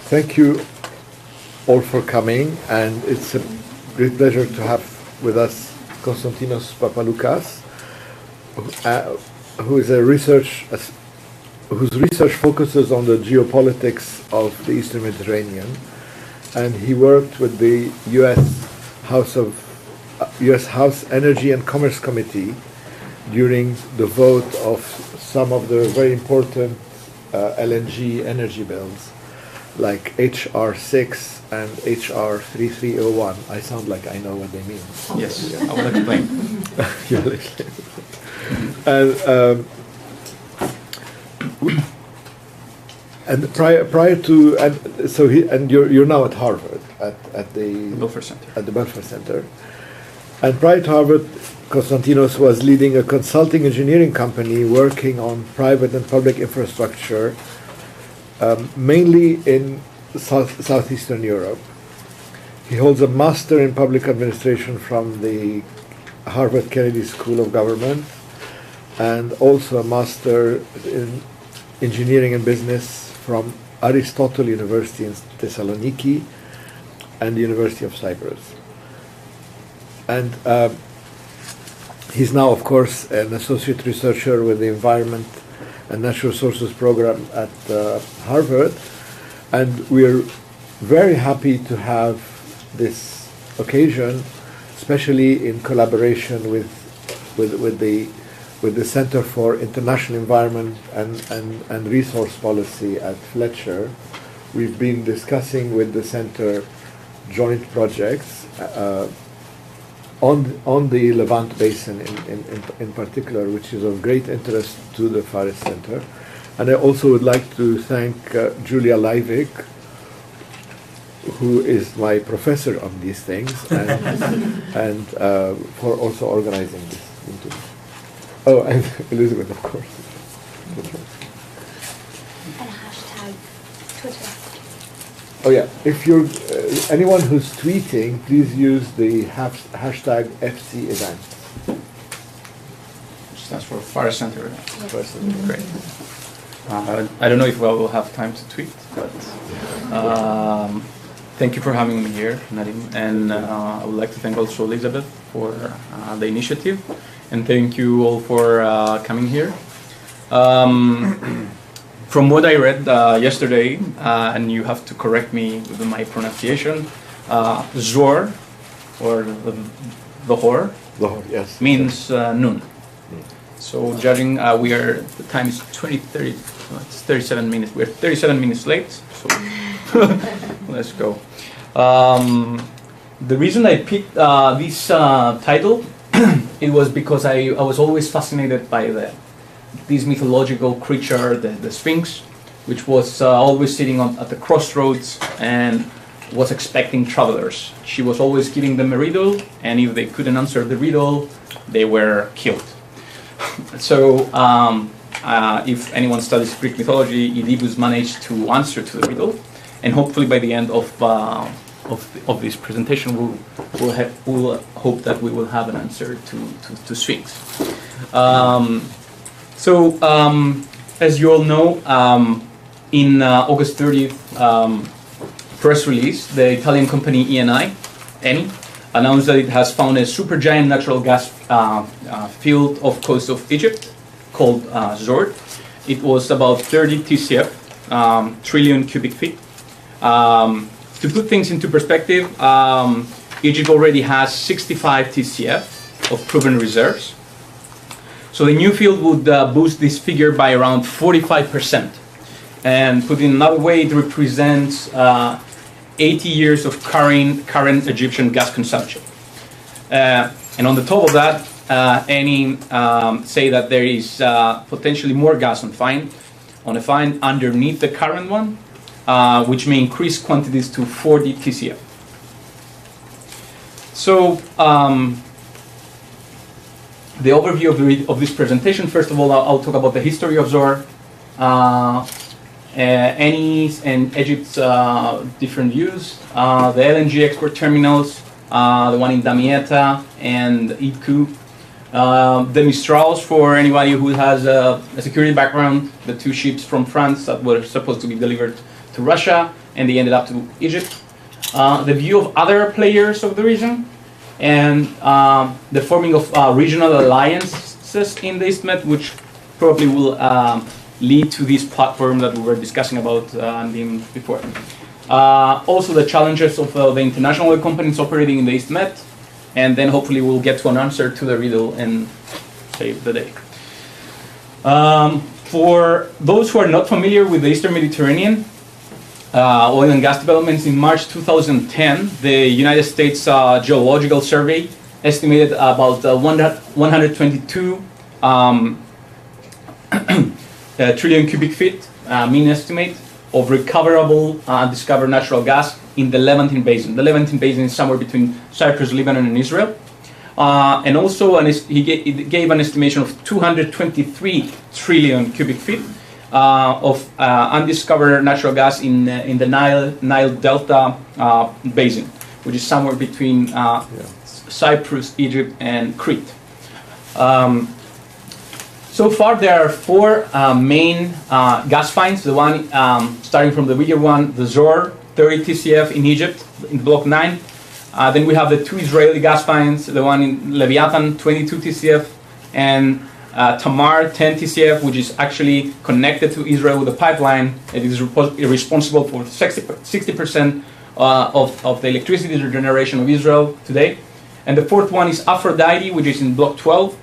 Thank you all for coming, and it's a great pleasure to have with us Constantinos Papalucas, whose research focuses on the geopolitics of the Eastern Mediterranean, and he worked with the U.S. House Energy and Commerce Committee during the vote of some of the very important LNG energy bills, like H.R. 6 and H.R. 3301. I sound like I know what they mean. Yes, I will explain. You will explain. And prior to, and so you're now at Harvard at the Belfer Center. At the Belfer Center. And prior to Harvard, Konstantinos was leading a consulting engineering company working on private and public infrastructure, mainly in southeastern Europe. He holds a master in public administration from the Harvard Kennedy School of Government, and also a master in engineering and business from Aristotle University in Thessaloniki and the University of Cyprus. And he's now, of course, an associate researcher with the Environment and Natural Resources program at Harvard. And we're very happy to have this occasion, especially in collaboration with the Center for International Environment and Resource Policy at Fletcher. We've been discussing with the Center joint projects on the Levant Basin in particular, which is of great interest to the Fares Center. And I also would like to thank Julia Leivik, who is my professor on these things, and for also organizing this. Oh, and Elizabeth, of course. And hashtag Twitter. Oh yeah, if you're anyone who's tweeting, please use the hashtag FC event. Stands for Fares Center. Yes. Great. I don't know if we'll have time to tweet, but thank you for having me here, Nadim, and I would like to thank also Elizabeth for the initiative, and thank you all for coming here. From what I read yesterday, and you have to correct me with my pronunciation, Zohr, or the Zohr, yes, means noon. So judging, the time is 20:30. It's 37 minutes. We're 37 minutes late. So let's go. The reason I picked this title, it was because I was always fascinated by this mythological creature, the Sphinx, which was always sitting at the crossroads and was expecting travelers. She was always giving them a riddle, and if they couldn't answer the riddle, they were killed. So if anyone studies Greek mythology, Oedipus managed to answer to the riddle, and hopefully by the end of this presentation, we'll hope that we will have an answer to Sphinx. So, as you all know, in August 30th press release, the Italian company Eni announced that it has found a supergiant natural gas field off coast of Egypt called Zohr. It was about 30 TCF, trillion cubic feet. To put things into perspective, Egypt already has 65 TCF of proven reserves. So the new field would boost this figure by around 45%. And put in another way, it represents 80 years of current Egyptian gas consumption. And on the top of that, Eni say that there is potentially more gas on a find underneath the current one, which may increase quantities to 40 TCF. So the overview of this presentation, first of all, I'll talk about the history of Zohr, Eni's and Egypt's different views, the LNG export terminals, the one in Damietta and Aidku, the Mistrals for anybody who has a security background, the two ships from France that were supposed to be delivered to Russia, and they ended up to Egypt. The view of other players of the region, and the forming of regional alliances in the Isthmus, which probably will lead to this platform that we were discussing about before. Also the challenges of the international companies operating in the Isthmus, and then hopefully we'll get to an answer to the riddle and save the day. For those who are not familiar with the Eastern Mediterranean, oil and gas developments, in March 2010, the United States Geological Survey estimated about 122 trillion cubic feet, mean estimate, of recoverable undiscovered natural gas in the Levantine Basin. The Levantine Basin is somewhere between Cyprus, Lebanon, and Israel. And also, he gave an estimation of 223 trillion cubic feet of undiscovered natural gas in the Nile Delta Basin, which is somewhere between Cyprus, Egypt, and Crete. So far, there are four main gas finds. The one starting from the bigger one, the Zohr, 30 TCF in Egypt, in Block 9. Then we have the two Israeli gas finds, the one in Leviathan, 22 TCF, and Tamar, 10 TCF, which is actually connected to Israel with a pipeline. It is responsible for 60% of the electricity generation of Israel today. And the fourth one is Aphrodite, which is in Block 12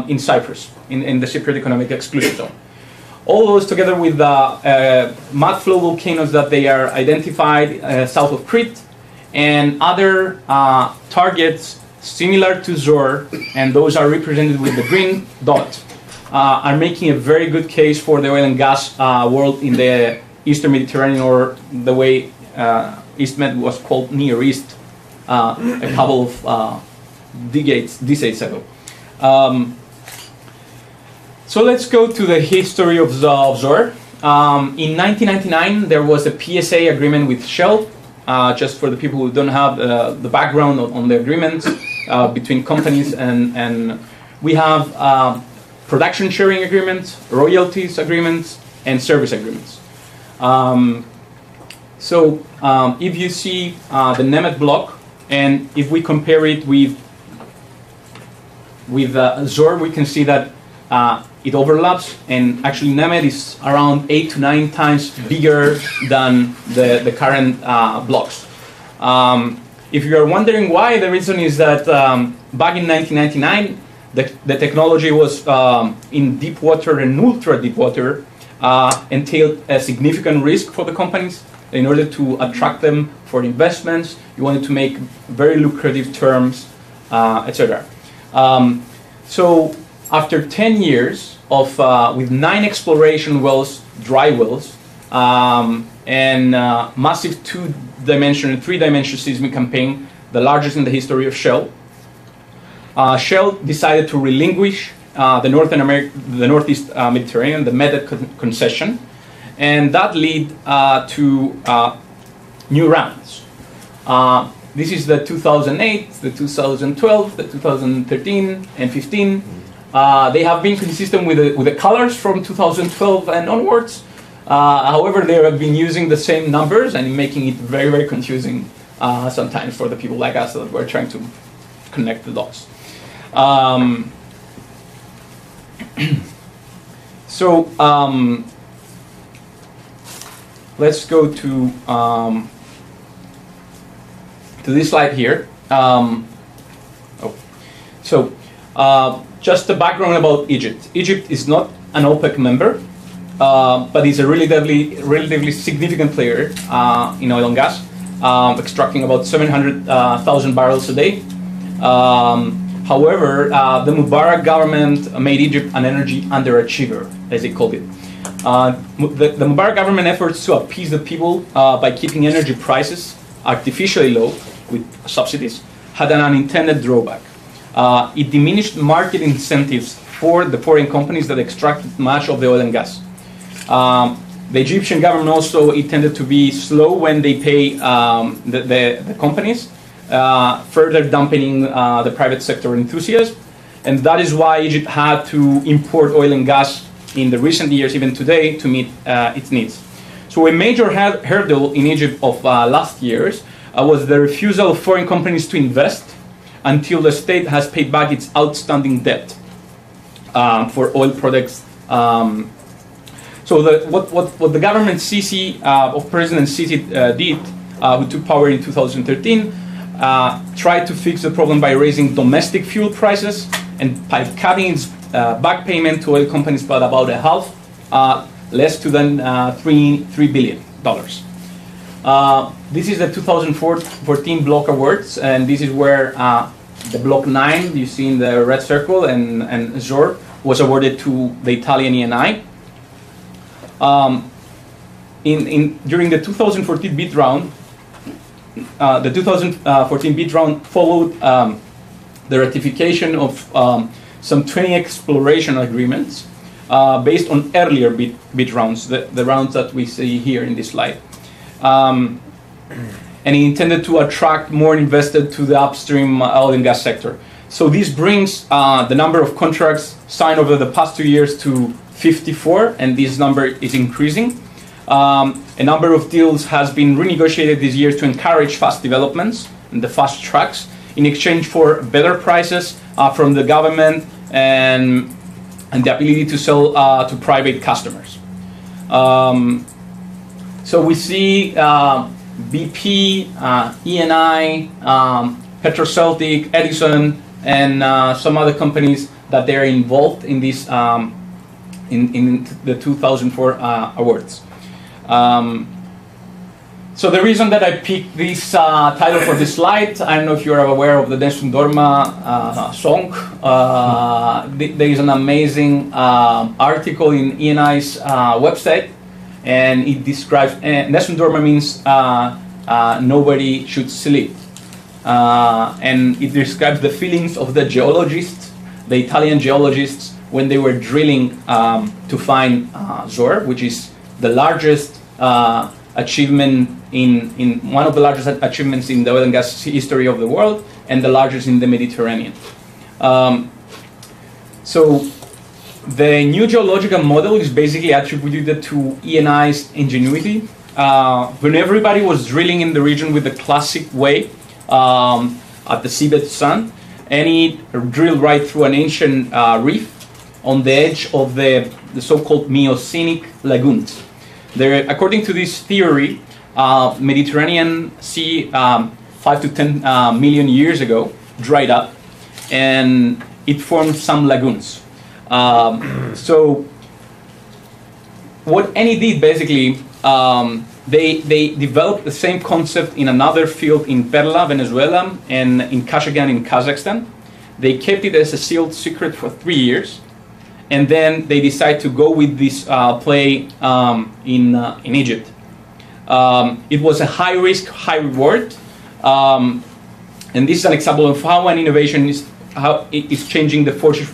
in Cyprus, in the Cypriot Economic Exclusion Zone. All those together with mud flow volcanoes that they are identified south of Crete, and other targets similar to Zohr, and those are represented with the green dot, are making a very good case for the oil and gas world in the Eastern Mediterranean, or the way Eastmed was called Near East a couple of decades ago. So let's go to the history of Zohr. In 1999, there was a PSA agreement with Shell. Just for the people who don't have the background on the agreements between companies, and we have production sharing agreements, royalties agreements, and service agreements. So if you see the Nemet block, and if we compare it with Zohr, we can see that it overlaps, and actually Nemet is around 8 to 9 times bigger than the current blocks. If you are wondering why, the reason is that back in 1999, the technology was in deep water and ultra deep water, entailed a significant risk for the companies. In order to attract them for investments, you wanted to make very lucrative terms, etc. So after 10 years of with 9 exploration wells, dry wells, and massive 2-dimensional and 3-dimensional seismic campaign, the largest in the history of Shell, Shell decided to relinquish the Northeast Mediterranean, the Med concession, and that led to new rounds. This is the 2008, the 2012, the 2013 and 15. They have been consistent with the colors from 2012 and onwards. However, they have been using the same numbers and making it very, very confusing sometimes for the people like us that were trying to connect the dots. So let's go to this slide here. Just the background about Egypt. Egypt is not an OPEC member, but it's a relatively significant player in oil and gas, extracting about 700,000 barrels a day. However, the Mubarak government made Egypt an energy underachiever, as they called it. The Mubarak government efforts to appease the people by keeping energy prices artificially low with subsidies had an unintended drawback. It diminished market incentives for the foreign companies that extracted much of the oil and gas. The Egyptian government also tended to be slow when they pay the companies, further dampening the private sector enthusiasm. And that is why Egypt had to import oil and gas in the recent years, even today, to meet its needs. So a major hurdle in Egypt of last years was the refusal of foreign companies to invest until the state has paid back its outstanding debt for oil products. So what the government Sisi of President Sisi did, who took power in 2013, tried to fix the problem by raising domestic fuel prices and by cutting its back payment to oil companies by about a half, less than $3 billion. This is the 2014 block awards, and this is where the block 9 you see in the red circle and Zohr was awarded to the Italian ENI. During the 2014 bid round, followed the ratification of some 20 exploration agreements based on earlier bid rounds, the rounds that we see here in this slide. And he intended to attract more investors to the upstream oil and gas sector. So this brings the number of contracts signed over the past 2 years to 54, and this number is increasing. A number of deals has been renegotiated this year to encourage fast developments and the fast tracks in exchange for better prices from the government and the ability to sell to private customers. So we see BP, ENI, Petroceltic, Edison, and some other companies that they're involved in this in the 2004 awards. So the reason that I picked this title for this slide, I don't know if you're aware of the Nessun Dorma song. There is an amazing article in ENI's website, and it describes, Nessun Dorma means nobody should sleep. And it describes the feelings of the geologists, the Italian geologists, when they were drilling to find Zohr, which is the largest achievement in one of the largest achievements in the oil and gas history of the world, and the largest in the Mediterranean. So the new geological model is basically attributed to ENI's ingenuity. When everybody was drilling in the region with the classic way at the seabed sun, Eni drilled right through an ancient reef on the edge of the so-called Miocenic lagoons. There, according to this theory, Mediterranean Sea 5 to 10 million years ago dried up, and it formed some lagoons. So what Eni did basically, they developed the same concept in another field in Perla, Venezuela, and in Kashagan in Kazakhstan. They kept it as a sealed secret for 3 years, and then they decided to go with this play in Egypt. It was a high risk, high reward, and this is an example of how an innovation is, how it is changing the fortune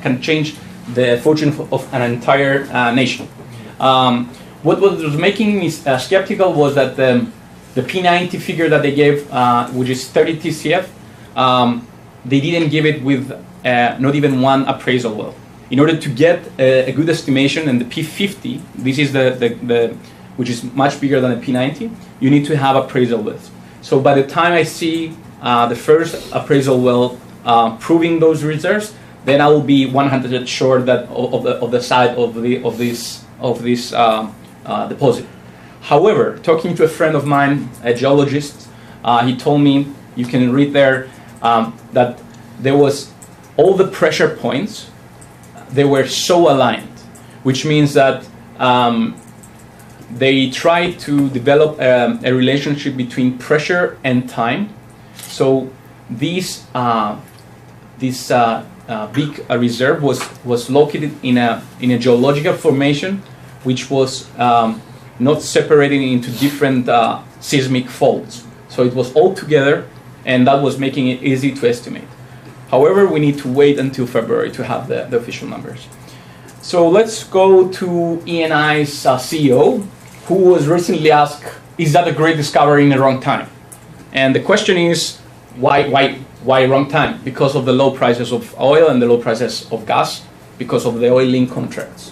can change the fortune of an entire nation. What was making me skeptical was that the P90 figure that they gave, which is 30 TCF, they didn't give it with not even one appraisal well. In order to get a good estimation, and the P50, this is the which is much bigger than the P90, you need to have appraisal wells. So by the time I see the first appraisal well proving those reserves, then I will be 100% sure that of the size of this deposit. However, talking to a friend of mine, a geologist, he told me, you can read there, that there was all the pressure points, they were so aligned, which means that they tried to develop a relationship between pressure and time. So this big reserve was located in a geological formation, which was not separated into different seismic faults. So it was all together, and that was making it easy to estimate. However, we need to wait until February to have the official numbers. So let's go to ENI's CEO, who was recently asked, is that a great discovery in the wrong time? And the question is, why wrong time? Because of the low prices of oil and the low prices of gas, because of the oil link contracts.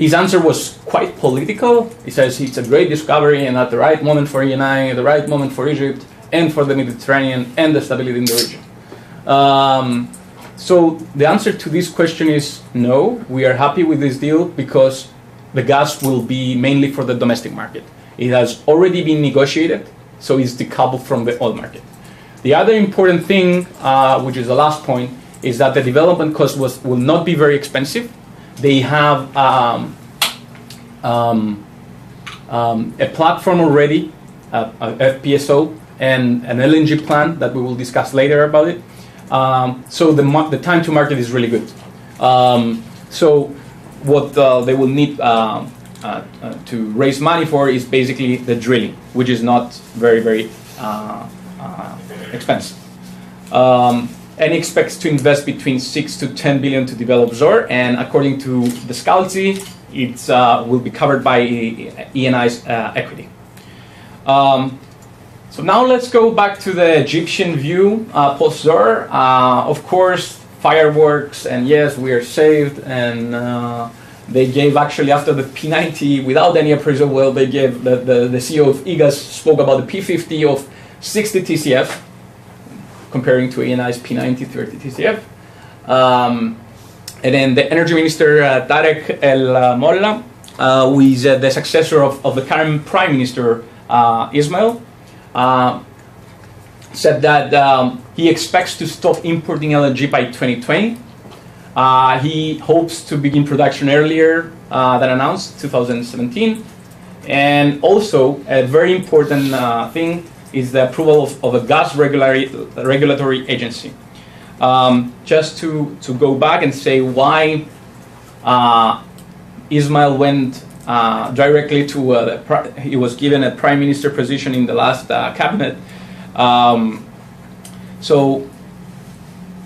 His answer was quite political. He says it's a great discovery and at the right moment for Eni, the right moment for Egypt, and for the Mediterranean and the stability in the region. So the answer to this question is no. We are happy with this deal because the gas will be mainly for the domestic market. It has already been negotiated, so it's decoupled from the oil market. The other important thing, which is the last point, is that the development cost will not be very expensive. They have a platform already, a FPSO, and an LNG plant that we will discuss later about it. So the time to market is really good. So what they will need to raise money for is basically the drilling, which is not very expensive. And expects to invest between 6 to 10 billion to develop Zohr, and according to the Scalzi, it will be covered by Eni's equity. So now let's go back to the Egyptian view post-Zohr. Of course, fireworks, and yes, we are saved, and they gave actually after the P90 without any appraisal well, they gave the CEO of IGAS spoke about the P50 of 60 TCF, comparing to Eni's P90 30 TCF. And then the energy minister Tarek El Molla, who is the successor of the current prime minister Ismail, said that he expects to stop importing LNG by 2020. He hopes to begin production earlier than announced, 2017. And also, a very important thing is the approval of a gas regulatory agency. Just to go back and say why Ismail went directly to, he was given a prime minister position in the last cabinet. So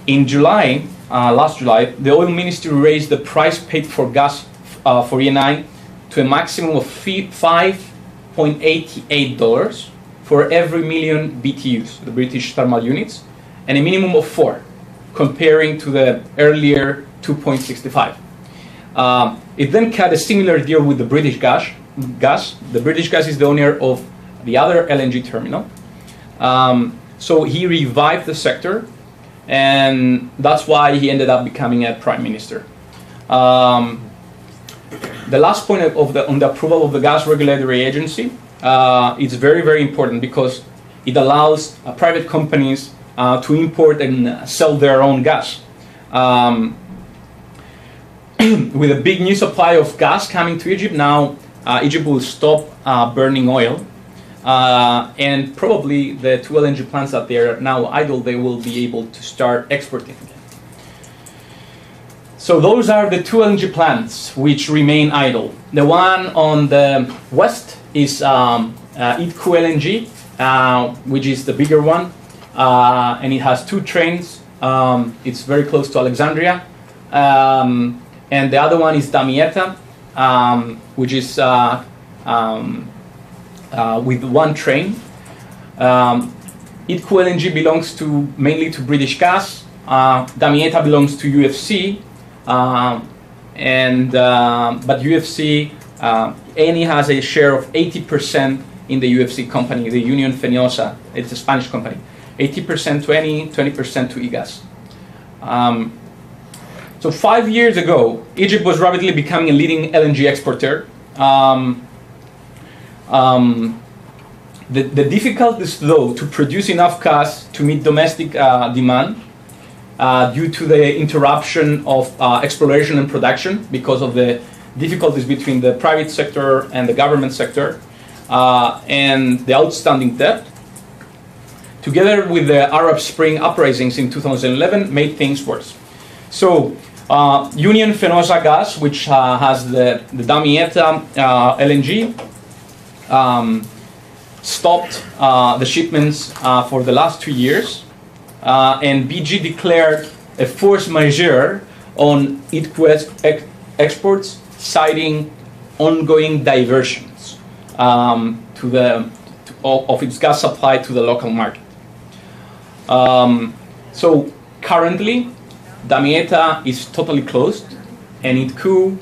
in July, last July, the oil ministry raised the price paid for gas for Eni to a maximum of $5.88 for every million BTUs, the British thermal units, and a minimum of 4, comparing to the earlier 2.65. It then cut a similar deal with the British gas. The British gas is the owner of the other LNG terminal. So he revived the sector, and that's why he ended up becoming a prime minister. The last point on the approval of the gas regulatory agency, it's very important because it allows private companies to import and sell their own gas. With a big new supply of gas coming to Egypt now, Egypt will stop burning oil, and probably the 2 LNG plants that they are now idle, they will be able to start exporting again. So those are the 2 LNG plants which remain idle. The one on the west is I.P.A LNG, which is the bigger one, and it has 2 trains. It's very close to Alexandria. And the other one is Damietta, which is with 1 train. I.P.A LNG belongs mainly to British Gas. Damietta belongs to UFC, but UFC, Eni has a share of 80% in the UFC company, the Unión Fenosa. It's a Spanish company. 80% to Eni, 20% to IGAS. So 5 years ago, Egypt was rapidly becoming a leading LNG exporter. The difficulties, though, to produce enough gas to meet domestic demand due to the interruption of exploration and production because of the difficulties between the private sector and the government sector, and the outstanding debt, together with the Arab Spring uprisings in 2011, made things worse. So Unión Fenosa Gas, which has the Damietta LNG, stopped the shipments for the last 2 years, and BG declared a force majeure on I.P.A exports, citing ongoing diversions of its gas supply to the local market. So currently, Damietta is totally closed, and I.P.A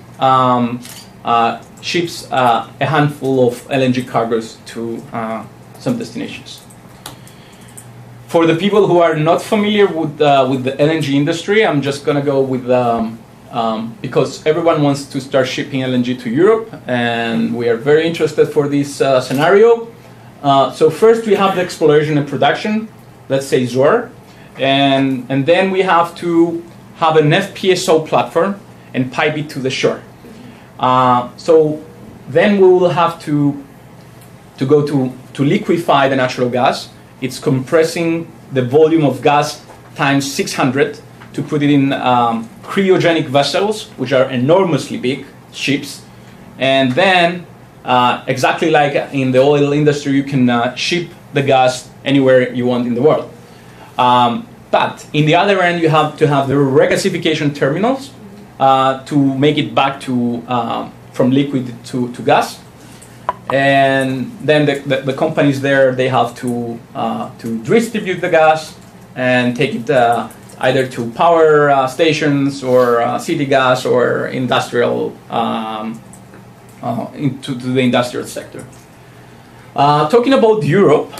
ships a handful of LNG cargoes to some destinations. For the people who are not familiar with the LNG industry, I'm just going to go with because everyone wants to start shipping LNG to Europe, and we are very interested for this scenario. So first we have the exploration and production, let's say Zohr, and then we have to have an FPSO platform and pipe it to the shore. So then we will have to go to liquefy the natural gas. It's compressing the volume of gas times 600 to put it in cryogenic vessels, which are enormously big ships. And then, exactly like in the oil industry, you can ship the gas anywhere you want in the world. But in the other end, you have to have the regasification terminals to make it back to from liquid to gas. And then the companies there, they have to distribute the gas and take it either to power stations or city gas or industrial into the industrial sector. Talking about Europe,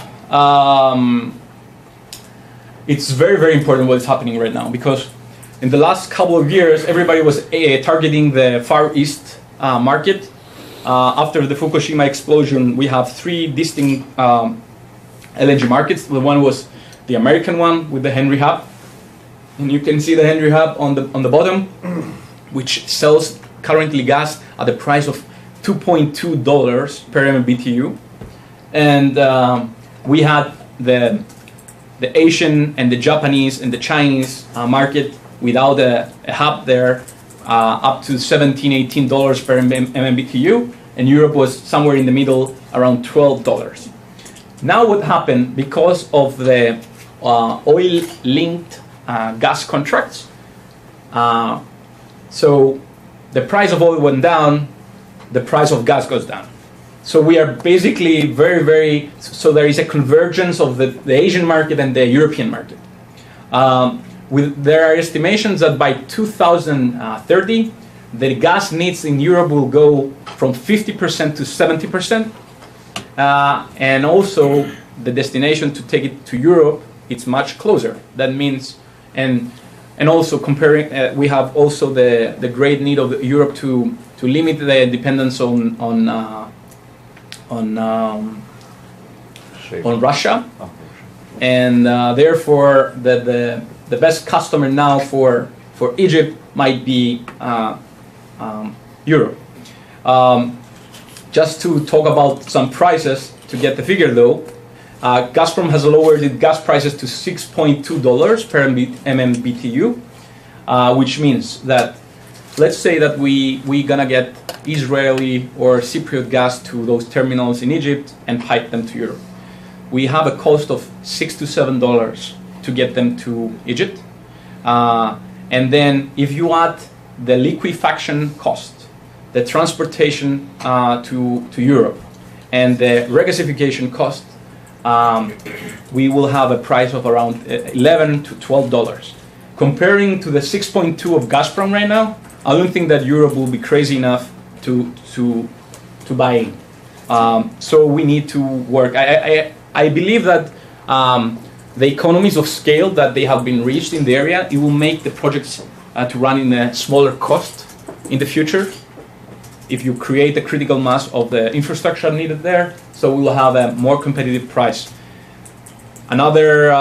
it's very, very important what's happening right now, because in the last couple of years, everybody was targeting the Far East market. After the Fukushima explosion, we have three distinct LNG markets. The one was the American one with the Henry Hub, and you can see the Henry Hub on the bottom, which sells currently gas at the price of $2.2 per MMBTU. And we had the Asian and the Japanese and the Chinese market without a hub there, up to $17-18 per MMBTU, and Europe was somewhere in the middle, around $12. Now what happened, because of the oil-linked gas contracts, so the price of oil went down, the price of gas goes down. So we are basically so there is a convergence of the Asian market and the European market. There are estimations that by 2030, the gas needs in Europe will go from 50% to 70%. And also the destination to take it to Europe, it's much closer. That means, and also comparing, we have also the great need of Europe to limit the dependence on Russia, and therefore the best customer now for Egypt might be Europe. Just to talk about some prices to get the figure though, Gazprom has lowered its gas prices to $6.2 per MMBTU, which means that, let's say that we're gonna get Israeli or Cypriot gas to those terminals in Egypt and pipe them to Europe. We have a cost of $6 to $7 to get them to Egypt. And then if you add the liquefaction cost, the transportation to Europe, and the regasification cost, we will have a price of around $11 to $12. Comparing to the 6.2 of Gazprom right now, I don't think that Europe will be crazy enough to buy in. So we need to work. I believe that the economies of scale that they have been reached in the area, it will make the projects to run in a smaller cost in the future. If you create the critical mass of the infrastructure needed there, so we will have a more competitive price. Another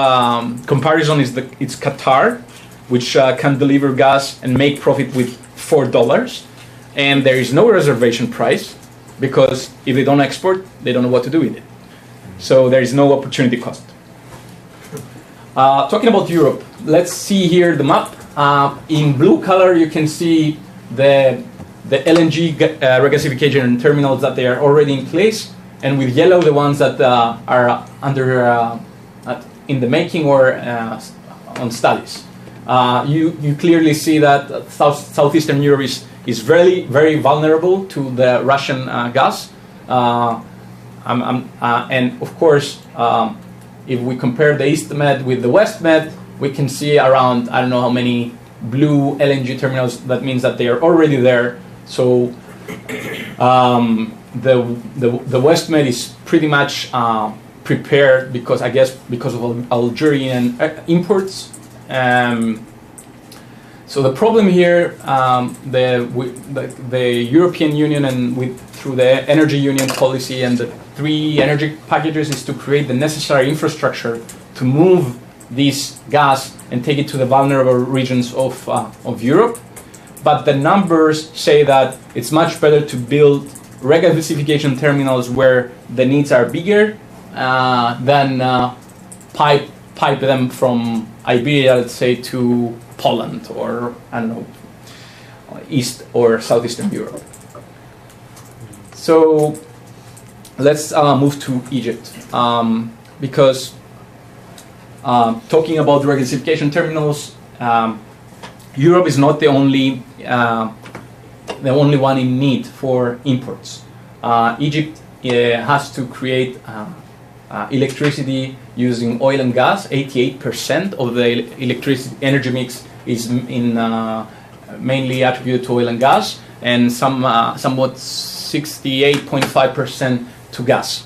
comparison is it's Qatar, which can deliver gas and make profit with $4, and there is no reservation price, because if they don't export, they don't know what to do with it. So there is no opportunity cost. Talking about Europe, let's see here the map. In blue color, you can see the LNG regasification terminals that they are already in place, and with yellow, the ones that are under in the making or on studies. You clearly see that southeastern Europe is very, very vulnerable to the Russian gas. And of course, if we compare the East Med with the West Med, we can see around, I don't know how many blue LNG terminals. That means that they are already there. So The West Med is pretty much prepared because of Algerian imports. So the problem here, the European Union and through the energy union policy and the 3 energy packages is to create the necessary infrastructure to move this gas and take it to the vulnerable regions of Europe. But the numbers say that it's much better to build regasification terminals where the needs are bigger than pipe them from Iberia, let's say, to Poland or, I don't know, East or Southeastern Europe. So let's move to Egypt, because talking about regasification terminals, Europe is not the only one in need for imports. Egypt has to create electricity using oil and gas. 88% of the electricity energy mix is mainly attributed to oil and gas, and somewhat 68.5% to gas.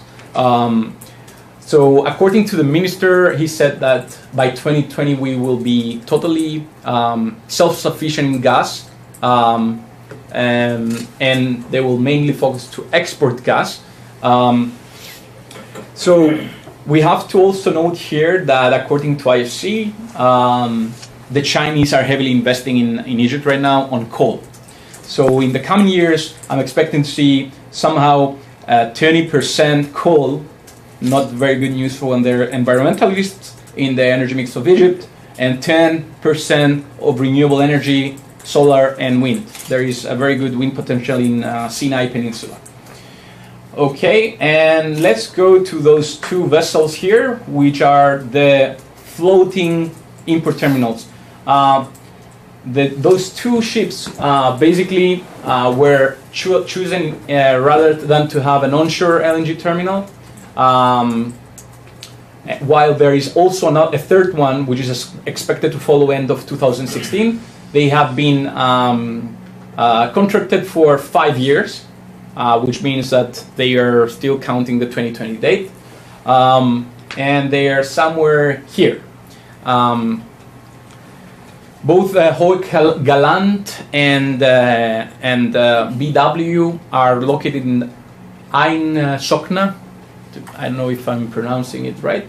So according to the minister, he said that by 2020 we will be totally self-sufficient in gas, and they will mainly focus to export gas. So we have to also note here that according to IFC, the Chinese are heavily investing in Egypt right now on coal. So in the coming years, I'm expecting to see somehow 20% coal, not very good news for their environmentalists, in the energy mix of Egypt, and 10% of renewable energy, solar and wind. There is a very good wind potential in Sinai Peninsula. Okay, and let's go to those 2 vessels here, which are the floating import terminals. Those 2 ships basically were chosen rather than to have an onshore LNG terminal, while there is also a third one, which is expected to follow end of 2016. They have been contracted for 5 years, which means that they are still counting the 2020 date, and they are somewhere here. Both Hoek Galant and BW are located in Ain Sokna. I don't know if I'm pronouncing it right,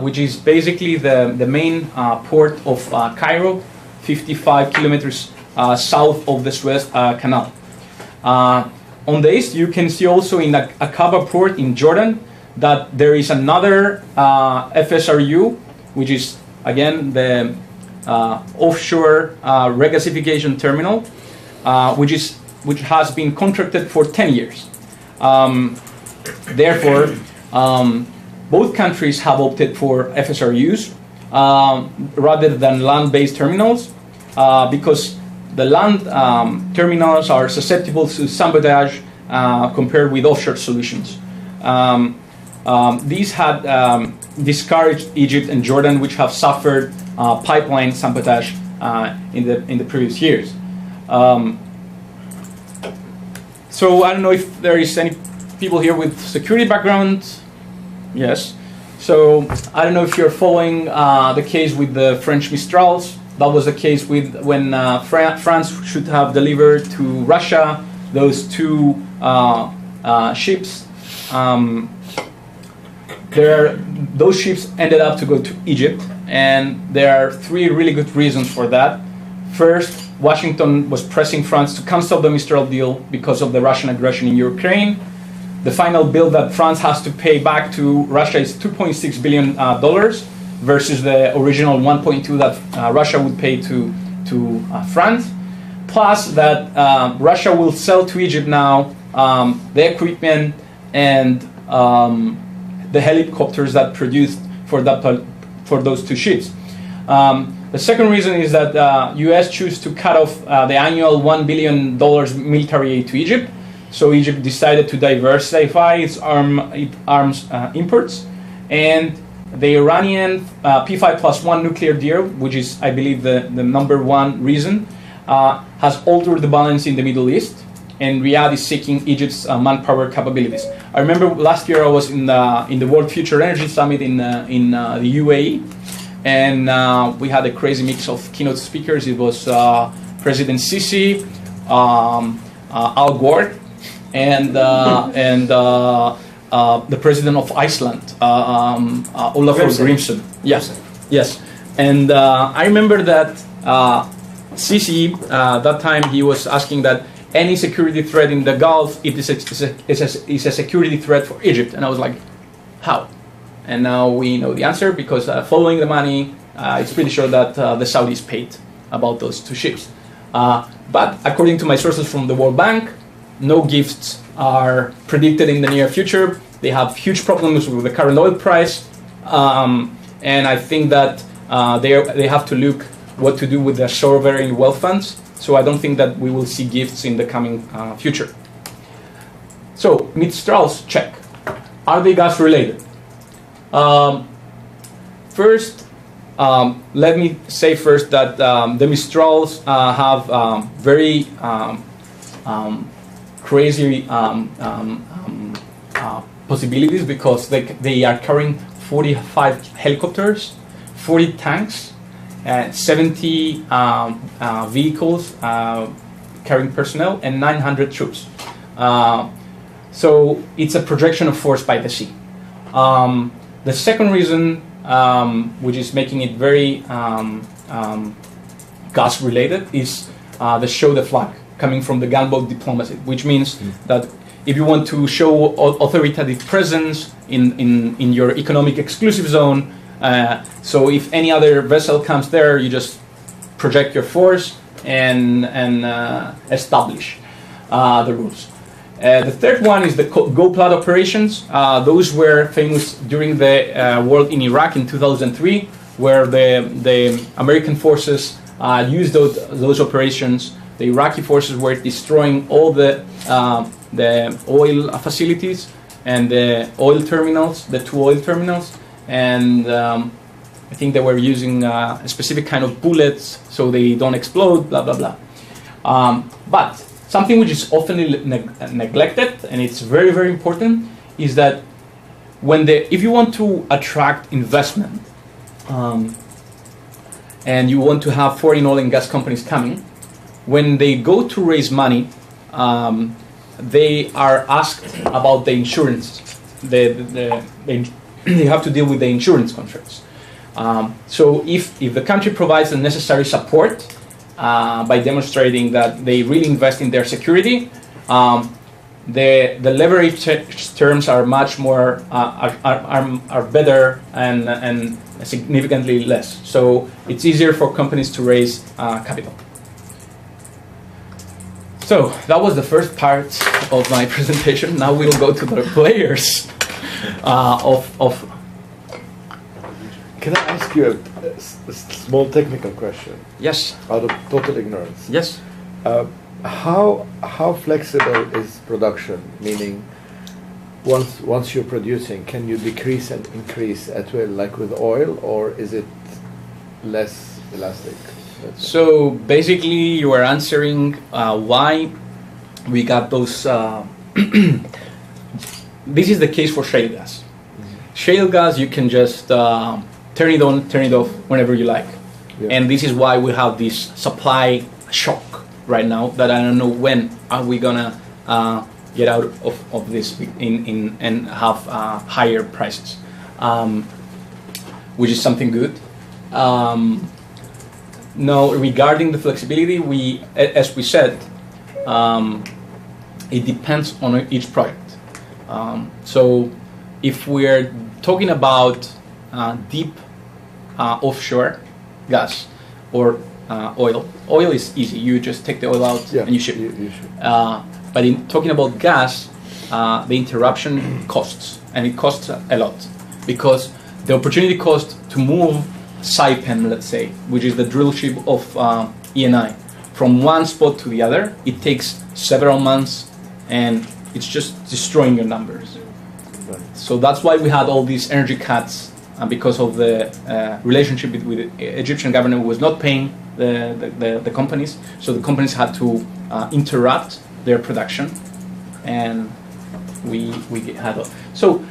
which is basically the main port of Cairo, 55 kilometers south of the Suez Canal. On the east, you can see also in Aqaba port in Jordan that there is another FSRU, which is again the offshore regasification terminal, which has been contracted for 10 years. Therefore, both countries have opted for FSRUs rather than land-based terminals, because the land terminals are susceptible to sabotage compared with offshore solutions. These had discouraged Egypt and Jordan, which have suffered pipeline sabotage in the previous years. So I don't know if there is any people here with security background. Yes. So I don't know if you're following the case with the French Mistrals. That was the case with when France should have delivered to Russia those 2 ships. Those ships ended up to go to Egypt, and there are 3 really good reasons for that. First, Washington was pressing France to cancel the Mistral deal because of the Russian aggression in Ukraine. The final bill that France has to pay back to Russia is $2.6 billion versus the original 1.2 that Russia would pay to France. Plus that Russia will sell to Egypt now the equipment and the helicopters that produced for those 2 ships. The second reason is that U.S. chose to cut off the annual $1 billion military aid to Egypt. So Egypt decided to diversify its arms imports, and the Iranian P5+1 nuclear deal, which is, I believe, the number 1 reason, has altered the balance in the Middle East. and Riyadh is seeking Egypt's manpower capabilities. I remember last year I was in the World Future Energy Summit in the UAE, and we had a crazy mix of keynote speakers. It was President Sisi, Al Gore, and the president of Iceland, Olafur Grimsson. Yes. And I remember that Sisi, that time he was asking that any security threat in the Gulf is a security threat for Egypt. And I was like, how? And now we know the answer, because following the money, it's pretty sure that the Saudis paid about those 2 ships. But according to my sources from the World Bank, no gifts are predicted in the near future. They have huge problems with the current oil price. And I think that they have to look what to do with their sovereign wealth funds. So I don't think that we will see gifts in the coming future. So, Mistrals, check. Are they gas related? First, let me say first that the Mistrals have very crazy possibilities, because they are carrying 45 helicopters, 40 tanks, 70 vehicles carrying personnel, and 900 troops. So it's a projection of force by the sea. The second reason, which is making it very gas related, is the show the flag, coming from the gunboat diplomacy, which means that if you want to show authoritative presence in your economic exclusive zone, so if any other vessel comes there, you just project your force and establish the rules. The third one is the Go-Plat operations. Those were famous during the war in Iraq in 2003, where the American forces used those operations. The Iraqi forces were destroying all the oil facilities and the oil terminals, the 2 oil terminals, and I think they were using a specific kind of bullets so they don't explode, blah, blah, blah. But something which is often neglected, and it's very, very important, is that if you want to attract investment and you want to have foreign oil and gas companies coming, when they go to raise money, they are asked about the insurance. They have to deal with the insurance contracts. So if the country provides the necessary support by demonstrating that they really invest in their security, the leverage terms are much more are better and significantly less. So it's easier for companies to raise capital. So that was the first part of my presentation. Now we'll go to the players of. Can I ask you a small technical question? Yes. Out of total ignorance. Yes. How flexible is production? Meaning, once you're producing, can you decrease and increase at will, like with oil, or is it less elastic? So basically, you are answering why we got those. This is the case for shale gas. Shale gas, you can just turn it on, turn it off whenever you like. Yeah. And this is why we have this supply shock right now, that I don't know when are we gonna get out of this and have higher prices, which is something good. Now, regarding the flexibility, as we said, it depends on each project. So if we're talking about deep offshore gas or oil is easy. You just take the oil out and you ship. But in talking about gas, the interruption costs, and it costs a lot, because the opportunity cost to move Saipan, let's say, which is the drill ship of Eni, from one spot to the other, it takes several months, and it's just destroying your numbers. Right. So that's why we had all these energy cuts, because of the relationship with the Egyptian government was not paying the companies, so the companies had to interrupt their production, and we had. So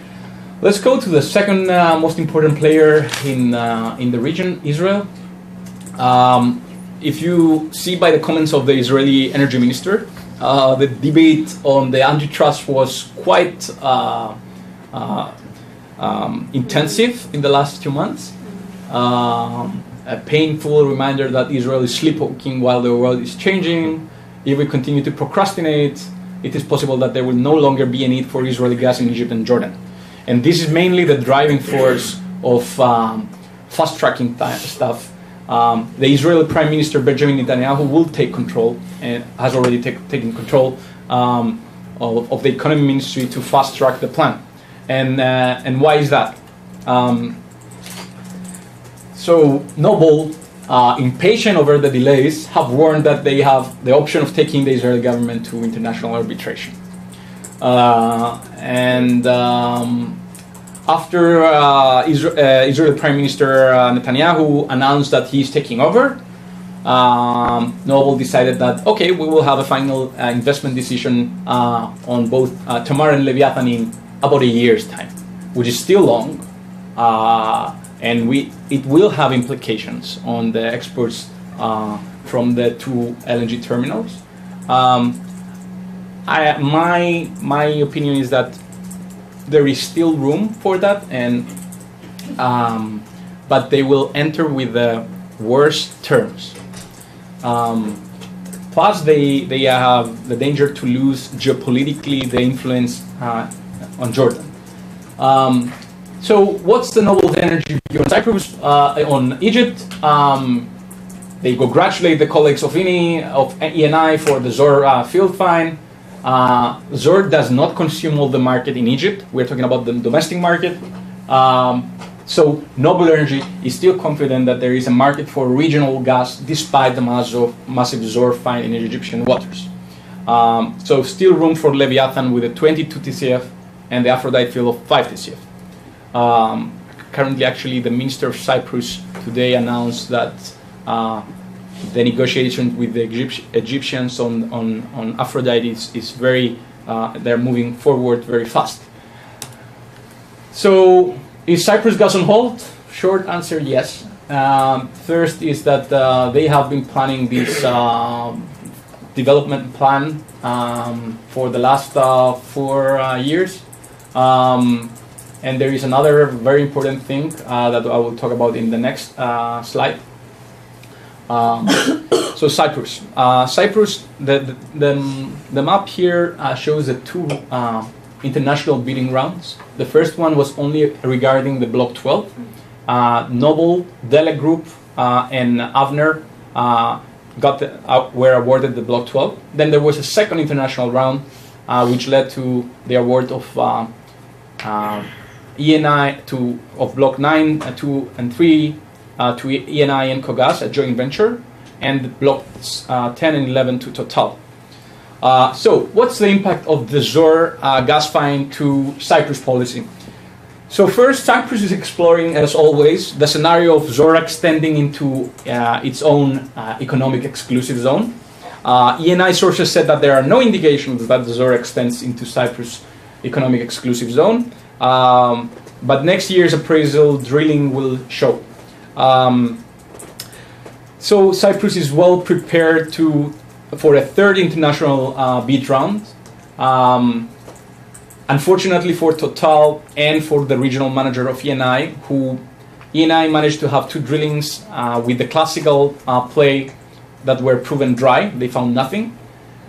let's go to the second most important player in the region, Israel. If you see by the comments of the Israeli energy minister, the debate on the antitrust was quite intensive in the last 2 months. A painful reminder that Israel is sleepwalking while the world is changing. If we continue to procrastinate, it is possible that there will no longer be a need for Israeli gas in Egypt and Jordan. And this is mainly the driving force of fast-tracking stuff. The Israeli Prime Minister Benjamin Netanyahu will take control, and has already taken control of the economy ministry to fast-track the plan. And why is that? So Noble, impatient over the delays, have warned that they have the option of taking the Israeli government to international arbitration. After Israeli Prime Minister Netanyahu announced that he is taking over, Noble decided that, okay, we will have a final investment decision on both Tamar and Leviathan in about a year's time, which is still long, and it will have implications on the exports from the two LNG terminals. My opinion is that there is still room for that, and but they will enter with the worst terms. Plus, they have the danger to lose geopolitically the influence on Jordan. So, what's the Noble's energy view on Cyprus? On Egypt, they congratulate the colleagues of Eni for the Zohr field find. Zohr does not consume all the market in Egypt. We're talking about the domestic market. So Noble Energy is still confident that there is a market for regional gas despite the massive Zohr find in Egyptian waters. So still room for Leviathan with a 22 TCF and the Aphrodite field of 5 TCF. Currently, actually, the Minister of Cyprus today announced that the negotiations with the Egyptians on Aphrodite is very, they're moving forward very fast. So, is Cyprus gas on hold? Short answer, yes. First is that they have been planning this development plan for the last 4 years. And there is another very important thing that I will talk about in the next slide. So Cyprus. Cyprus, the map here shows the two international bidding rounds. The first one was only regarding the Block 12. Noble, Dele Group, and Avner were awarded the Block 12. Then there was a second international round, which led to the award of Eni of Block 9, 2, and 3 to Eni and Kogas, a joint venture, and Blocks 10 and 11 to Total. So, what's the impact of the Zohr gas find to Cyprus policy? So first, Cyprus is exploring, as always, the scenario of Zohr extending into its own economic exclusive zone. Eni sources said that there are no indications that the Zohr extends into Cyprus' economic exclusive zone, but next year's appraisal drilling will show. So Cyprus is well prepared for a third international bid round. Unfortunately for Total and for the regional manager of Eni, who Eni managed to have two drillings with the classical play that were proven dry. They found nothing.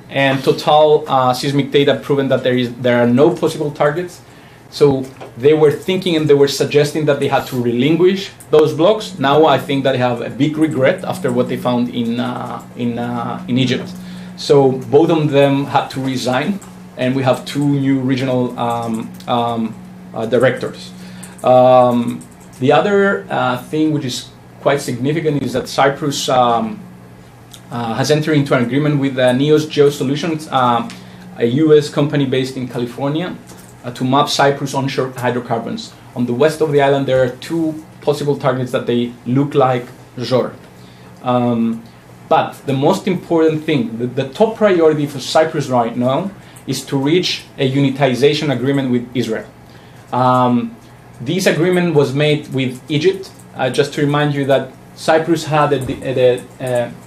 And Total seismic data proven that there are no possible targets. So they were thinking and they were suggesting that they had to relinquish those blocks. Now I think that they have a big regret after what they found in Egypt. So both of them had to resign, and we have two new regional directors. The other thing which is quite significant is that Cyprus has entered into an agreement with Neos Geosolutions, a US company based in California, to map Cyprus onshore hydrocarbons. On the west of the island, there are two possible targets that they look like Zohr. But the most important thing, the top priority for Cyprus right now is to reach a unitization agreement with Israel. This agreement was made with Egypt. Just to remind you that Cyprus had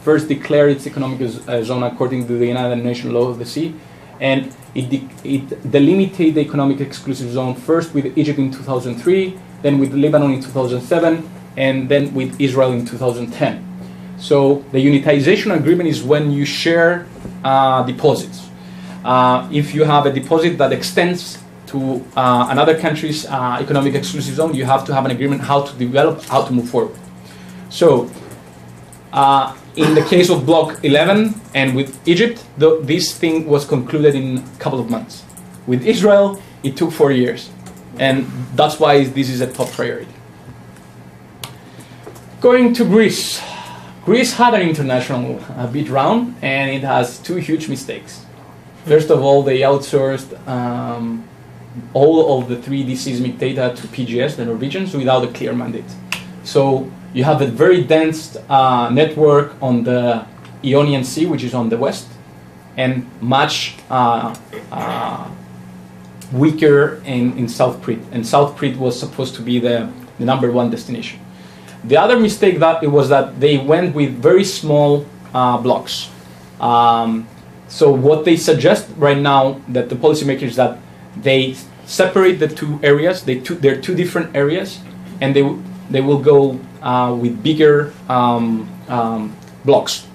first declared its economic zone according to the United Nations Law of the Sea, and it delimited the economic exclusive zone first with Egypt in 2003, then with Lebanon in 2007, and then with Israel in 2010. So the unitization agreement is when you share deposits. If you have a deposit that extends to another country's economic exclusive zone, you have to have an agreement how to develop, how to move forward. So in the case of Block 11 and with Egypt, this thing was concluded in a couple of months. With Israel, it took 4 years. And that's why this is a top priority. Going to Greece. Greece had an international bid round, and it has 2 huge mistakes. First of all, they outsourced all of the 3D seismic data to PGS, the Norwegians, without a clear mandate. So you have a very dense network on the Ionian Sea, which is on the west, and much weaker in South Crete. And South Crete was supposed to be the number 1 destination. The other mistake was that they went with very small blocks. So what they suggest right now, that the policymakers, that they separate the 2 areas. They're 2 different areas, and they will go with bigger blocks.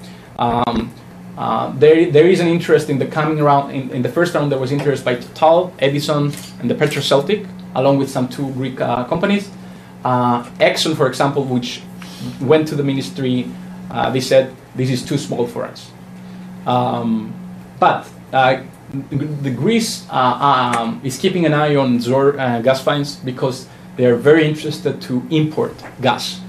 There is an interest in the coming round. In the first round, there was interest by Total, Edison, and the Petro-Celtic, along with some 2 Greek companies. Exxon, for example, which went to the ministry, they said this is too small for us. But the Greece is keeping an eye on Zohr gas finds because they are very interested to import gas.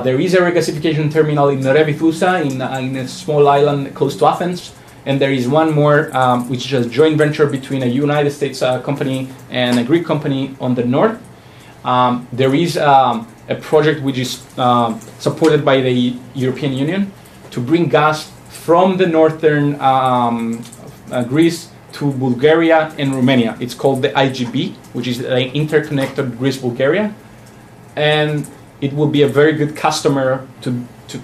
There is a regasification terminal in Revithousa, in a small island close to Athens, and there is one more, which is a joint venture between a United States company and a Greek company on the north. There is a project which is supported by the European Union to bring gas from the northern Greece to Bulgaria and Romania. It's called the IGB, which is an interconnected Greece-Bulgaria, and it will be a very good customer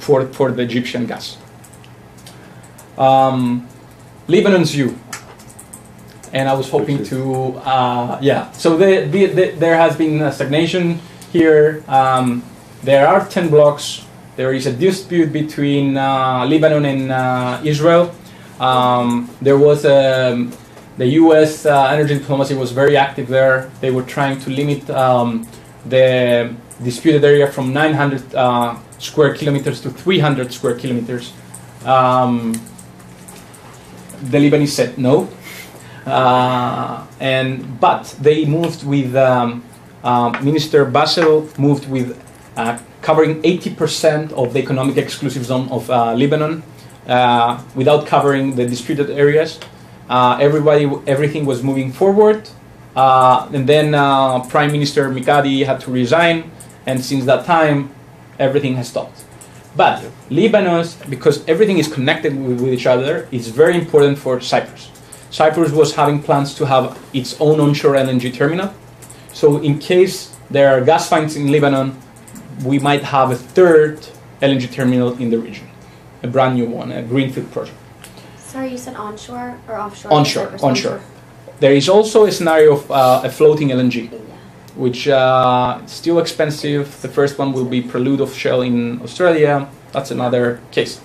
for the Egyptian gas. Lebanon's view. And I was hoping to, So there has been a stagnation here. There are 10 blocks. There is a dispute between Lebanon and Israel. There was the U.S. energy diplomacy was very active there. They were trying to limit the disputed area from 900 square kilometers to 300 square kilometers. The Lebanese said no. But they moved with Minister Basel moved with covering 80% of the economic exclusive zone of Lebanon without covering the disputed areas. Everything was moving forward, and then Prime Minister Mikadi had to resign, and since that time, everything has stopped. But Lebanon, because everything is connected with each other, is very important for Cyprus. Cyprus was having plans to have its own onshore LNG terminal. So in case there are gas finds in Lebanon, we might have a 3rd LNG terminal in the region, a brand new one, a greenfield project. Sorry, you said onshore or offshore? Onshore. There is also a scenario of a floating LNG, which is still expensive. The first one will be Prelude of Shell in Australia. That's another case.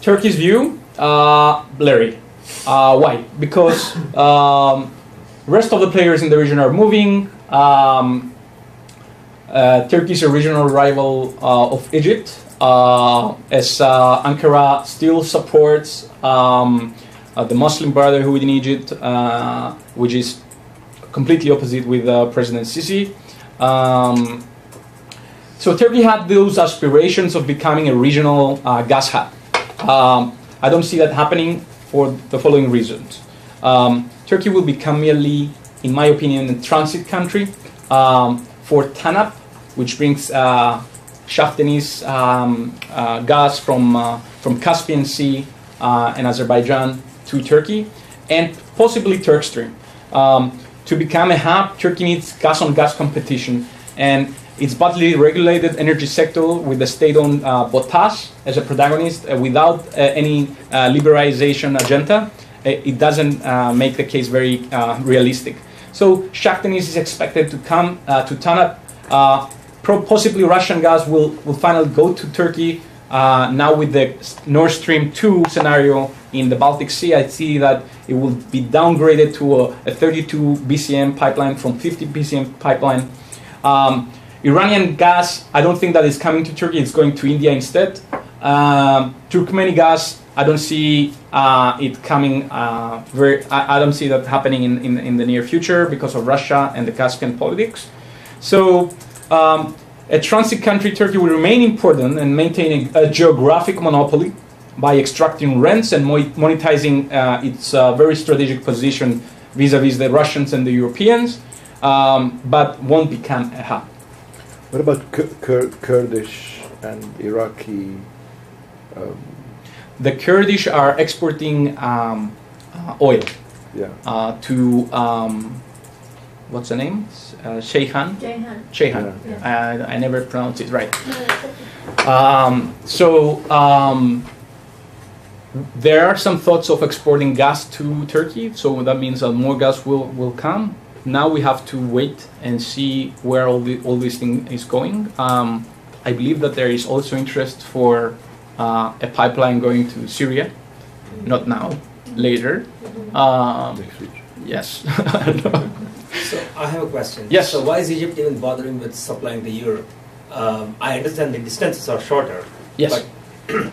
Turkey's view, blurry. Why? Because rest of the players in the region are moving. Turkey is a regional rival of Egypt, as Ankara still supports the Muslim Brotherhood in Egypt, which is completely opposite with President Sisi. So Turkey had those aspirations of becoming a regional gas hub. I don't see that happening for the following reasons. Turkey will become merely, in my opinion, a transit country for TANAP, which brings Shah Deniz gas from Caspian Sea and Azerbaijan to Turkey, and possibly Turk Stream. To become a hub, Turkey needs gas-on-gas competition, and its badly regulated energy sector with the state-owned BOTAŞ as a protagonist without any liberalization agenda, it doesn't make the case very realistic. So Shah Deniz is expected to come to TANAP. Possibly Russian gas will finally go to Turkey. Now with the Nord Stream 2 scenario in the Baltic Sea, I see that it will be downgraded to a 32 BCM pipeline from 50 BCM pipeline. Iranian gas, I don't think that is coming to Turkey, it's going to India instead. Turkmeni gas, I don't see it coming I don't see that happening in the near future because of Russia and the Caspian politics. So a transit country, Turkey, will remain important and maintain a geographic monopoly by extracting rents and monetizing its very strategic position vis-a-vis the Russians and the Europeans, but won't become a hub. What about Kurdish and Iraqi? The Kurdish are exporting oil to what's the name? Ceyhan. Yeah. I never pronounced it right. There are some thoughts of exporting gas to Turkey, so that means that more gas will come. Now we have to wait and see where all this thing is going. I believe that there is also interest for a pipeline going to Syria, not now, later. Next week. Yes. So I have a question. Yes. So why is Egypt even bothering with supplying to Europe? I understand the distances are shorter. Yes. But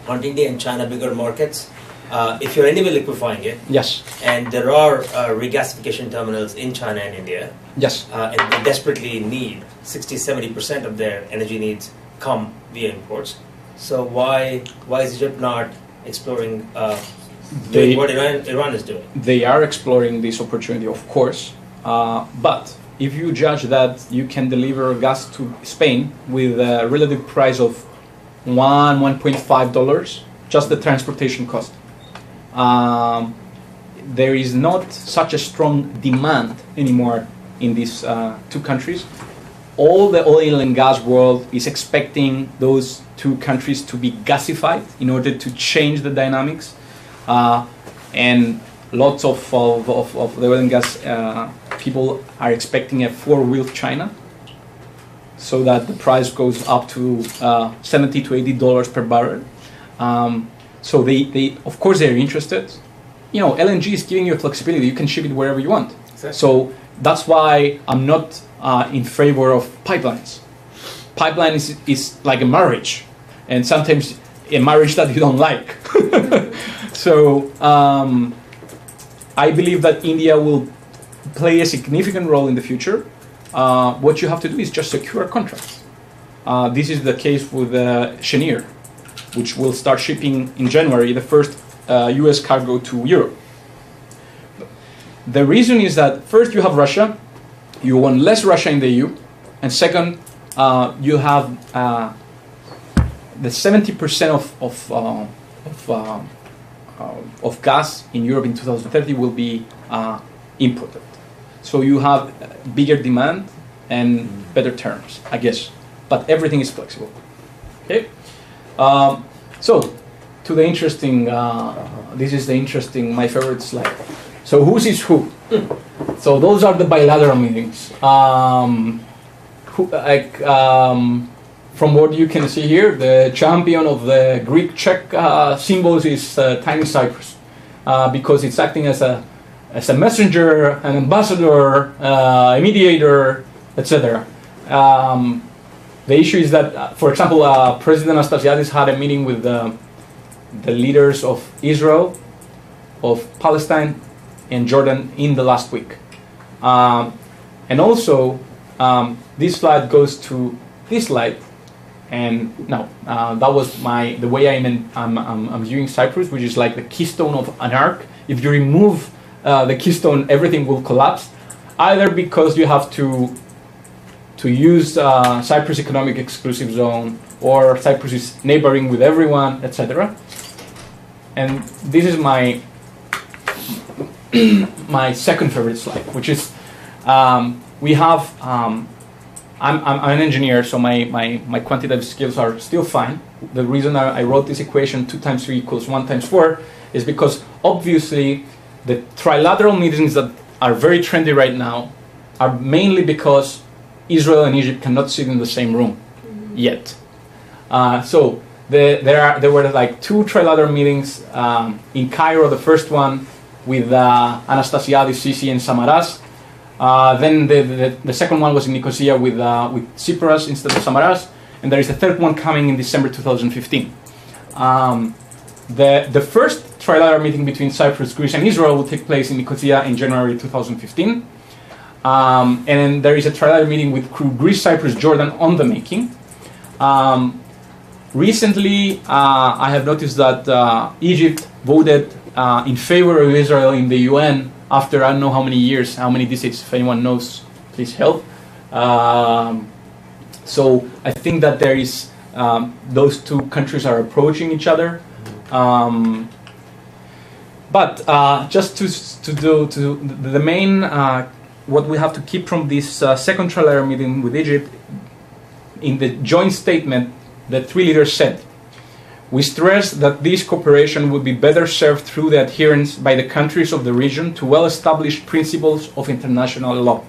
aren't India and China bigger markets? If you're anyway liquefying it, Yes. and there are regasification terminals in China and India, Yes. and they desperately need 60-70% of their energy needs come via imports. So why is Egypt not exploring doing what Iran is doing? They are exploring this opportunity, of course, but if you judge that you can deliver gas to Spain with a relative price of $1.5, just the transportation cost, there is not such a strong demand anymore in these two countries. All the oil and gas world is expecting those two countries to be gasified in order to change the dynamics, and lots of the oil and gas people are expecting a four-wheel China, so that the price goes up to $70 to $80 per barrel. So they of course they're interested. You know, LNG is giving you flexibility. You can ship it wherever you want. Exactly. So that's why I'm not in favor of pipelines. Pipeline is like a marriage, and sometimes a marriage that you don't like. So I believe that India will play a significant role in the future. What you have to do is just secure contracts. This is the case with Cheniere, which will start shipping in January, the first US cargo to Europe. The reason is that first you have Russia, you want less Russia in the EU, and second, you have the 70% of gas in Europe in 2030 will be imported. So you have bigger demand and better terms, I guess. But everything is flexible. Okay. So to the interesting. This is the interesting. My favorite slide. So who's is who? So those are the bilateral meetings. From what you can see here, the champion of the Greek-Czech symbols is tiny Cyprus, because it's acting as a messenger, an ambassador, a mediator, etc. The issue is that, for example, President Anastasiadis had a meeting with the leaders of Israel, of Palestine, and Jordan in the last week. And also, this slide goes to this slide. And no, that was the way I'm viewing Cyprus, which is like the keystone of an arc. If you remove the keystone, everything will collapse, either because you have to to use Cyprus economic exclusive zone, or Cyprus is neighboring with everyone, etc. And this is my my second favorite slide, which is we have. I'm an engineer, so my quantitative skills are still fine. The reason I wrote this equation 2 times 3 equals 1 times 4 is because obviously the trilateral meetings that are very trendy right now are mainly because Israel and Egypt cannot sit in the same room yet. So there were like 2 trilateral meetings in Cairo, the first one with Anastasiadis, Sisi, and Samaras. Then the second one was in Nicosia with Tsipras instead of Samaras, and there is a third one coming in December 2015. The first trilateral meeting between Cyprus, Greece, and Israel will take place in Nicosia in January 2015. And then there is a trilateral meeting with Greece, Cyprus, Jordan on the making. Recently, I have noticed that Egypt voted in favor of Israel in the UN after I don't know how many years, how many decades. If anyone knows, please help. So I think that there is those 2 countries are approaching each other. But just to do the main what we have to keep from this second trilateral meeting with Egypt, in the joint statement, the 3 leaders said, "We stress that this cooperation would be better served through the adherence by the countries of the region to well-established principles of international law.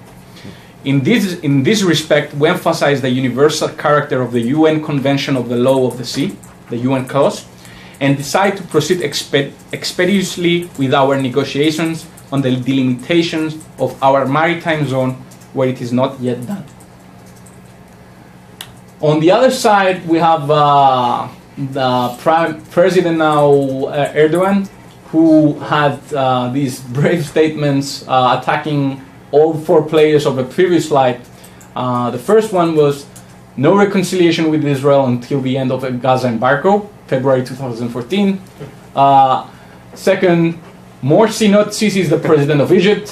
In this respect, we emphasize the universal character of the UN Convention of the Law of the Sea, the UN clause, and decide to proceed expeditiously with our negotiations on the delimitations of our maritime zone where it is not yet done." On the other side, we have the President now, Erdogan, who had these brave statements attacking all 4 players of the previous slide. The first one was no reconciliation with Israel until the end of the Gaza embargo, February 2014. Second, Morsi, not Sisi, is the president of Egypt,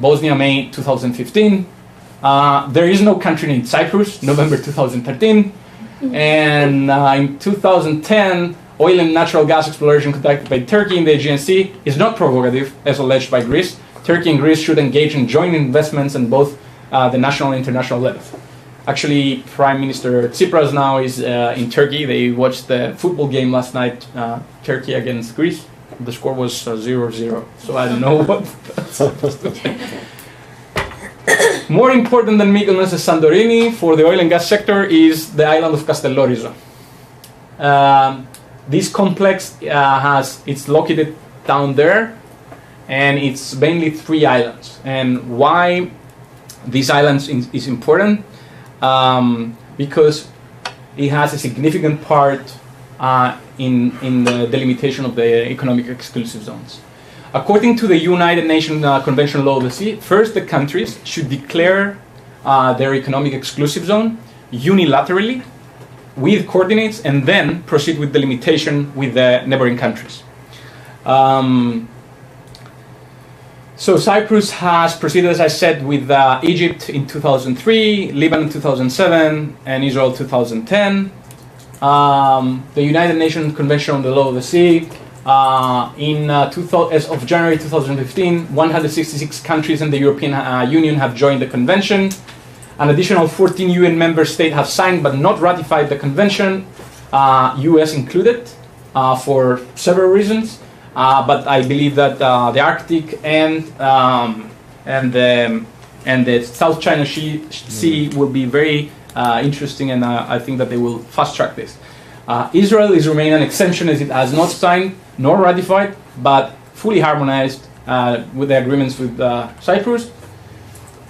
Bosnia, May 2015. There is no country named Cyprus, November 2013. And in 2010, oil and natural gas exploration conducted by Turkey in the Aegean Sea is not provocative, as alleged by Greece. Turkey and Greece should engage in joint investments on both the national and international levels. Actually, Prime Minister Tsipras now is in Turkey. They watched the football game last night, Turkey against Greece. The score was 0-0, so I don't know what that's supposed to be. More important than Mykonos and Santorini for the oil and gas sector is the island of Castellorizo. This complex it's located down there, and it's mainly 3 islands. And why these islands is important? Because it has a significant part in the delimitation of the economic exclusive zones. According to the United Nations Convention Law of the Sea, first the countries should declare their economic exclusive zone unilaterally with coordinates, and then proceed with delimitation with the neighboring countries. So Cyprus has proceeded, as I said, with Egypt in 2003, Lebanon 2007, and Israel 2010. The United Nations Convention on the Law of the Sea, as of January 2015, 166 countries in the European Union have joined the convention. An additional 14 UN member states have signed but not ratified the convention, US included, for several reasons. But I believe that the Arctic and the South China Sea will be very interesting, and I think that they will fast track this. Israel is remaining an exemption, as it has not signed nor ratified, but fully harmonized with the agreements with Cyprus.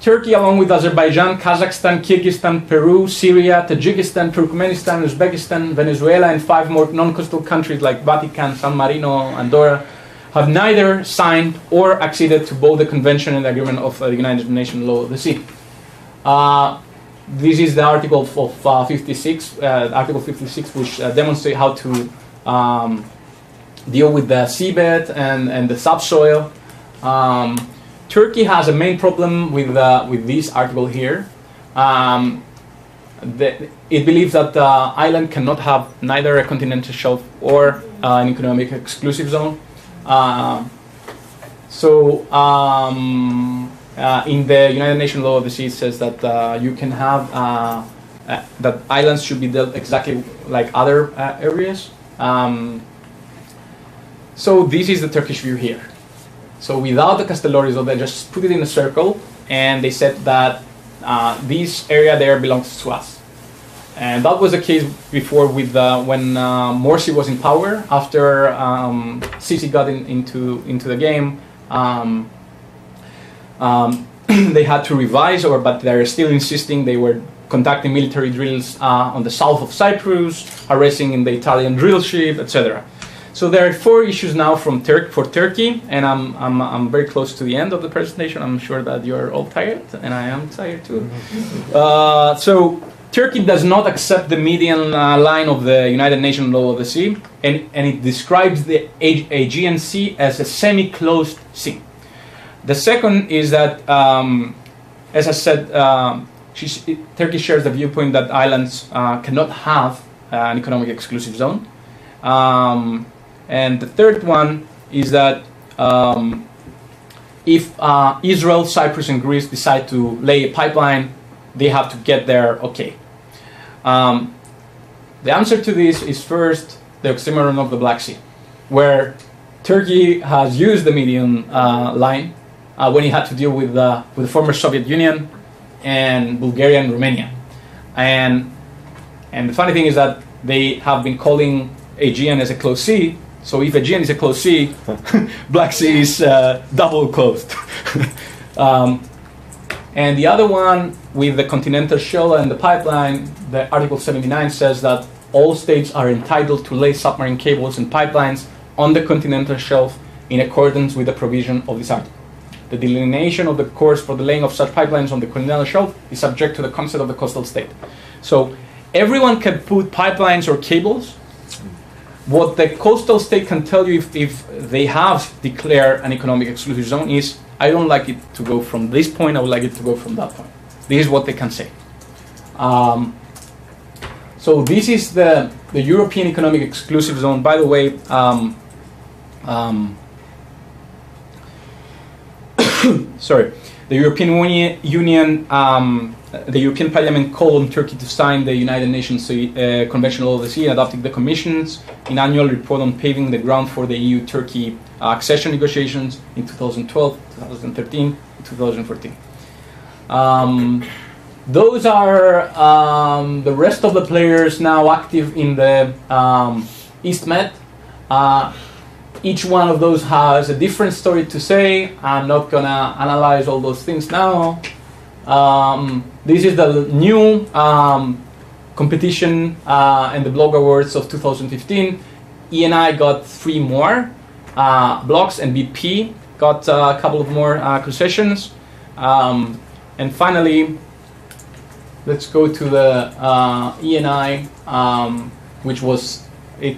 Turkey, along with Azerbaijan, Kazakhstan, Kyrgyzstan, Peru, Syria, Tajikistan, Turkmenistan, Uzbekistan, Venezuela, and 5 more non-coastal countries like Vatican, San Marino, Andorra, have neither signed or acceded to both the convention and the agreement of the United Nations Law of the Sea. This is the article of 56, Article 56, which demonstrates how to deal with the seabed and the subsoil. Turkey has a main problem with this article here, It believes that the island cannot have neither a continental shelf or an economic exclusive zone. In the United Nations Law of the Sea, it says that you can have that islands should be dealt exactly like other areas. So this is the Turkish view here. So without the Castelloris, they just put it in a circle, and they said that this area there belongs to us. And that was the case before with when Morsi was in power. After Sisi got into the game, they had to revise, but they're still insisting. They were conducting military drills on the south of Cyprus, harassing in the Italian drill ship, etc. So there are 4 issues now for Turkey, and I'm very close to the end of the presentation. I'm sure that you're all tired, and I am tired too. So Turkey does not accept the median line of the United Nations Law of the Sea, and it describes the Aegean Sea as a semi-closed sea. The second is that, as I said, Turkey shares the viewpoint that islands cannot have an economic exclusive zone. And the third one is that if Israel, Cyprus, and Greece decide to lay a pipeline, they have to get there okay. The answer to this is first the oxymoron of the Black Sea, where Turkey has used the median line when it had to deal with the former Soviet Union and Bulgaria and Romania. And the funny thing is that they have been calling Aegean as a closed sea. So if Aegean is a closed sea, Black Sea is double closed. And the other one with the continental shelf and the pipeline, the Article 79 says that all states are entitled to lay submarine cables and pipelines on the continental shelf in accordance with the provision of this article. The delineation of the course for the laying of such pipelines on the continental shelf is subject to the consent of the coastal state. So everyone can put pipelines or cables. What the coastal state can tell you if they have declared an economic exclusive zone is, I don't like it to go from this point, I would like it to go from that point. This is what they can say. So this is the European economic exclusive zone. By the way, sorry, the European Union, the European Parliament called on Turkey to sign the United Nations Convention Law of the Sea, adopting the Commission's annual report on paving the ground for the EU-Turkey accession negotiations in 2012, 2013, 2014. Those are the rest of the players now active in the East Med. Each one of those has a different story to say. I'm not going to analyze all those things now. This is the new competition and the blog awards of 2015. E&I got 3 more blocks, and BP got a couple of more concessions. And finally, let's go to the E&I, which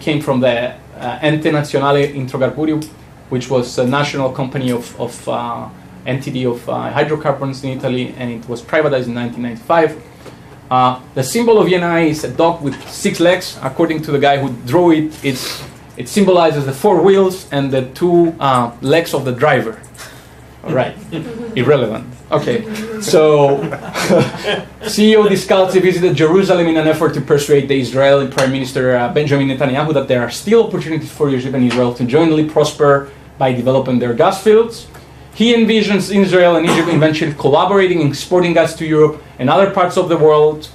came from the Ente Nazionale Idrocarburi, which was a national company of entity of hydrocarbons in Italy, and it was privatized in 1995. The symbol of E&I is a dog with 6 legs. According to the guy who drew it, it symbolizes the 4 wheels and the 2 legs of the driver. All right, irrelevant. Okay, so CEO Discalzi visited Jerusalem in an effort to persuade the Israeli Prime Minister Benjamin Netanyahu that there are still opportunities for Egypt and Israel to jointly prosper by developing their gas fields. He envisions Israel and Egypt eventually collaborating in exporting gas to Europe and other parts of the world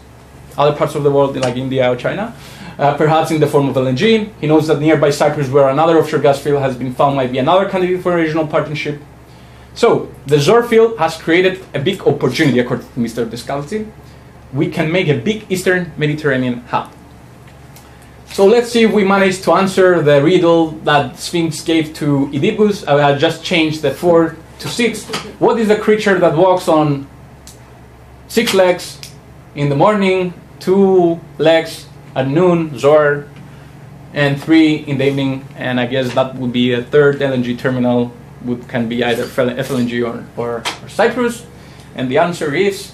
like India or China, perhaps in the form of LNG. He knows that nearby Cyprus, where another offshore gas field has been found, might be another candidate for a regional partnership. So, the Zohr field has created a big opportunity, according to Mr. Descalzi. We can make a big Eastern Mediterranean hub. So let's see if we manage to answer the riddle that Sphinx gave to Oedipus. I had just changed the 4 to 6. What is the creature that walks on 6 legs in the morning, 2 legs at noon, Zohr, and 3 in the evening? And I guess that would be a third LNG terminal. Can be either FLNG or Cyprus, and the answer is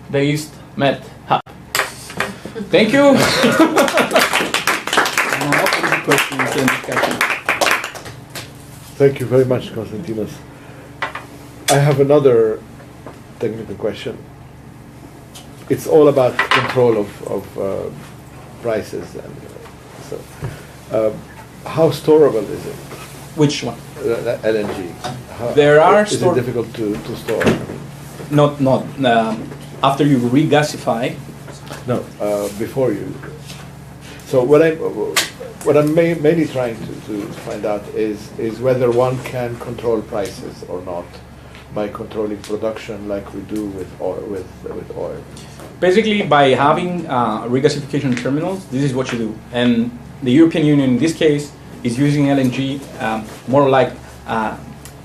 the East met hub. Thank you. Thank you very much, Constantinos. I have another technical question. It's all about control of prices, and how storable is it? Which one? LNG. There are is it difficult to store? Not after you regasify. No, before you. So what I'm mainly trying to find out is whether one can control prices or not by controlling production like we do with oil. Basically, by having regasification terminals, this is what you do. And the European Union, in this case, is using LNG more like,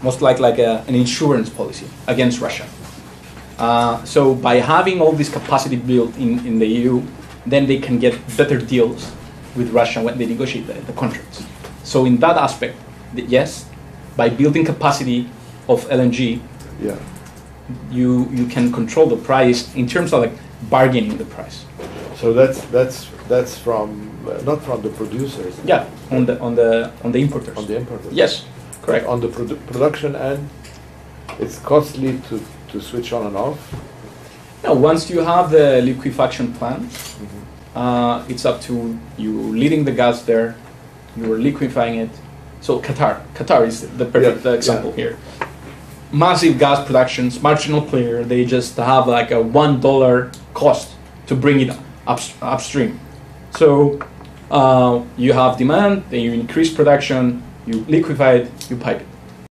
most like an insurance policy against Russia. So by having all this capacity built in the EU, then they can get better deals with Russia when they negotiate the contracts. So in that aspect, yes, by building capacity of LNG, yeah, you can control the price in terms of like bargaining the price. So that's from not from the producers. Yeah, on the importers. On the importers. Yes, correct. On the production end, it's costly to switch on and off. No, once you have the liquefaction plant, it's up to you leading the gas there. You are liquefying it. So Qatar is the perfect example here. Massive gas productions, marginal player. They just have like a $1 cost to bring it upstream. So you have demand, then you increase production, you liquefy it, you pipe it.